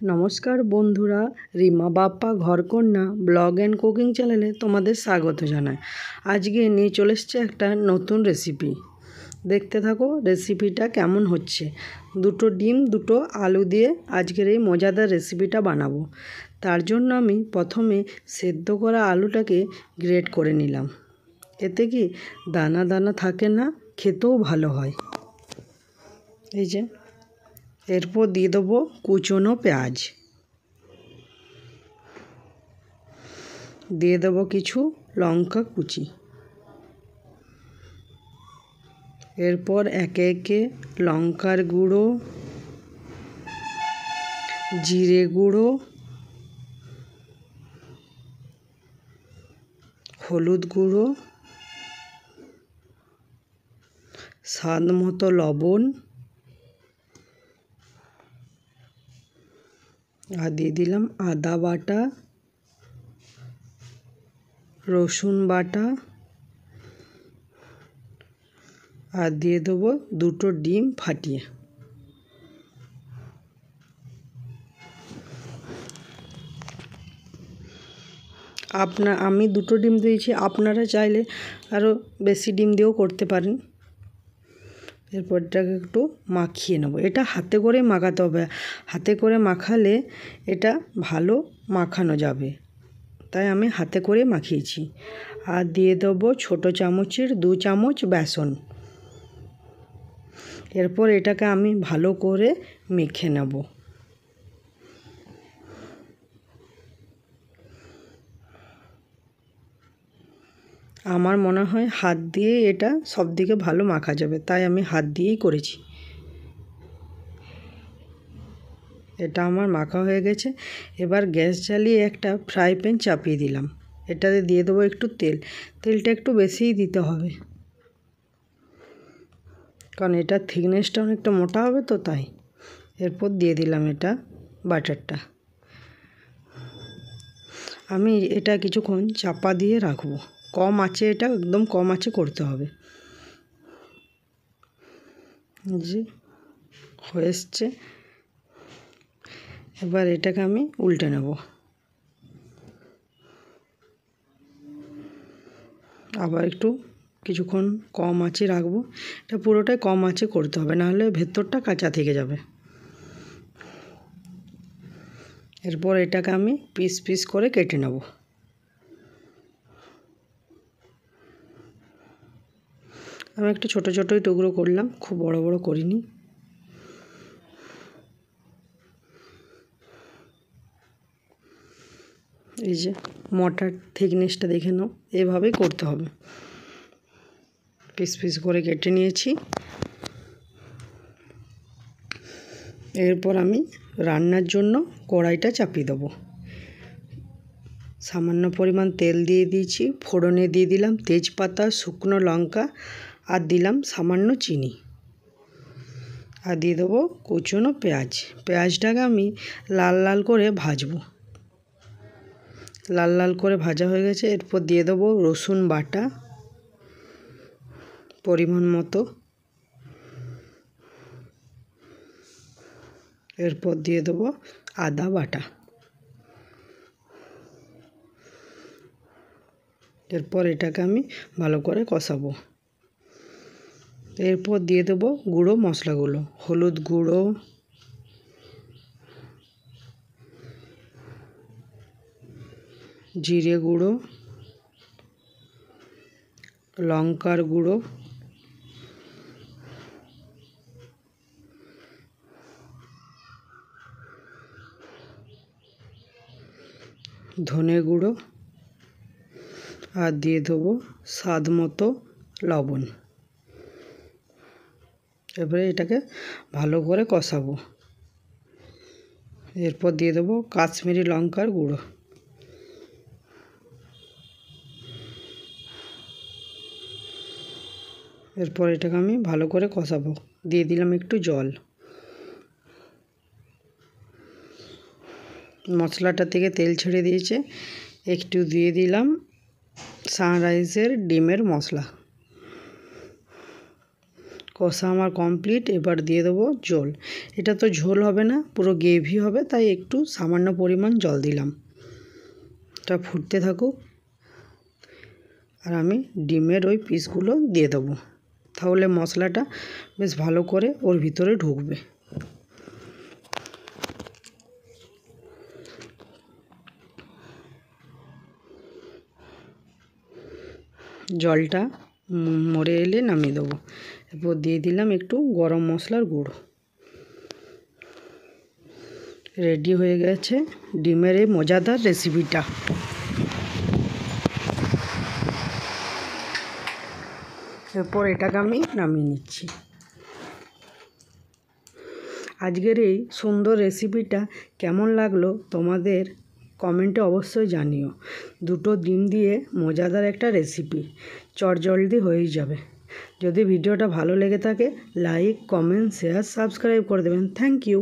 নমস্কার বন্ধুরা, Rima Bappa Gharkanya blog and cooking চ্যানেলে তোমাদের স্বাগত জানাই। আজকে নিয়ে চলে এসেছে একটা নতুন রেসিপি। দেখতে থাকো রেসিপিটা কেমন হচ্ছে। দুটো ডিম দুটো আলু দিয়ে আজকের এই মজাদার রেসিপিটা বানাবো। তার জন্য আমি প্রথমে সেদ্ধ করা আলুটাকে গ্রেট করে নিলাম। এতে কি দানা দানা থাকে না, খেতেও ভালো হয়। এই যে এরপর দিয়ে দেবো কুচনো পেঁয়াজ, দিয়ে দেবো কিছু লঙ্কা কুচি। এরপর একে একে লঙ্কার গুঁড়ো, জিরে গুঁড়ো, হলুদ গুঁড়ো, স্বাদ মতো লবণ আর দিয়ে দিলাম আদা বাটা, রসুন বাটা আর দিয়ে দেবো দুটো ডিম ফাটিয়ে। আমি দুটো ডিম দিয়েছি, আপনারা চাইলে আরও বেশি ডিম দিয়েও করতে পারেন। এরপর এটাকে একটু মাখিয়ে নেব। এটা হাতে করে মাখাতে হবে, হাতে করে মাখালে এটা ভালো মাখানো যাবে, তাই আমি হাতে করে মাখিয়েছি। আর দিয়ে দেবো ছোটো চামচের 2 চামচ বেসন। এরপর এটাকে আমি ভালো করে মেখে নেব। আমার মনে হয় হাত দিয়ে এটা সব দিকে ভালো মাখা যাবে, তাই আমি হাত দিয়েই করেছি। এটা আমার মাখা হয়ে গেছে। এবার গ্যাস জ্বালিয়ে একটা ফ্রাই প্যান চাপিয়ে দিলাম। এটাতে দিয়ে দেবো একটু তেল। তেলটা একটু বেশিই দিতে হবে, কারণ এটার থিকনেসটা অনেকটা মোটা হবে তো, তাই। এরপর দিয়ে দিলাম এটা বাটারটা। আমি এটা কিছুক্ষণ চাপা দিয়ে রাখবো, কম আঁচে, এটা একদম কম আঁচে করতে হবে। যে হয়ে এসছে, এবার এটাকে আমি উল্টে নেব। আবার একটু কিছুক্ষণ কম আঁচে রাখবো। এটা পুরোটাই কম আঁচে করতে হবে, নাহলে ভেতরটা কাঁচা থেকে যাবে। এরপর এটাকে আমি পিস পিস করে কেটে নেব। আমি একটু ছোটো ছোটোই টুকরো করলাম, খুব বড় বড় করিনি। এই যে মোটার থিকনেসটা দেখে নাও, এভাবেই করতে হবে। পিস পিস করে কেটে নিয়েছি। এরপর আমি রান্নার জন্য কড়াইটা চাপিয়ে দেবো। সামান্য পরিমাণ তেল দিয়ে দিয়েছি। ফোড়নে দিয়ে দিলাম তেজপাতা, শুকনো লঙ্কা আর দিলাম সামান্য চিনি। আর দিয়ে দেবো কুচনো পেঁয়াজ। পেঁয়াজটাকে আমি লাল লাল করে ভাজবো। লাল লাল করে ভাজা হয়ে গেছে। এরপর দিয়ে দেবো রসুন বাটা পরিমাণ মতো। এরপর দিয়ে দেবো আদা বাটা। এরপর এটাকে আমি ভালো করে কষাবো। এরপর দিয়ে দেবো গুঁড়ো মশলাগুলো, হলুদ গুঁড়ো, জিরে গুঁড়ো, লঙ্কার গুঁড়ো, ধনে গুঁড়ো আর দিয়ে দেবো স্বাদ মতো লবণ। এবারে এটাকে ভালো করে কষাবো। এরপর দিয়ে দেবো কাশ্মীরি লঙ্কার গুঁড়ো। এরপর এটাকে আমি ভালো করে কষাবো। দিয়ে দিলাম একটু জল। মশলাটা থেকে তেল ছেড়ে দিয়েছে। একটু দিয়ে দিলাম সানরাইজের ডিমের মশলা। কষা আমার কমপ্লিট। এবার দিয়ে দেবো জল। এটা তো ঝোল হবে না, পুরো গ্রেভি হবে, তাই একটু সামান্য পরিমাণ জল দিলাম। এটা ফুটতে থাকুক আর আমি ডিমের ওই পিসগুলো দিয়ে দেবো, তাহলে মশলাটা বেশ ভালো করে ওর ভিতরে ঢুকবে। জলটা মরে এলে নামিয়ে দেবো। এরপর দিয়ে দিলাম একটু গরম মশলার গুঁড়ো। রেডি হয়ে গেছে ডিমের এই মজাদার রেসিপিটা। এরপর এটাকে আমি নামিয়ে নিচ্ছি। আজকের এই সুন্দর রেসিপিটা কেমন লাগলো তোমাদের কমেন্টে অবশ্যই জানিও। 2টো ডিম দিয়ে মজাদার একটা রেসিপি, চটজলদি হয়ে যাবে। যদি ভিডিওটা ভালো লেগে থাকে লাইক, কমেন্ট, শেয়ার, সাবস্ক্রাইব করে দেবেন। Thank you.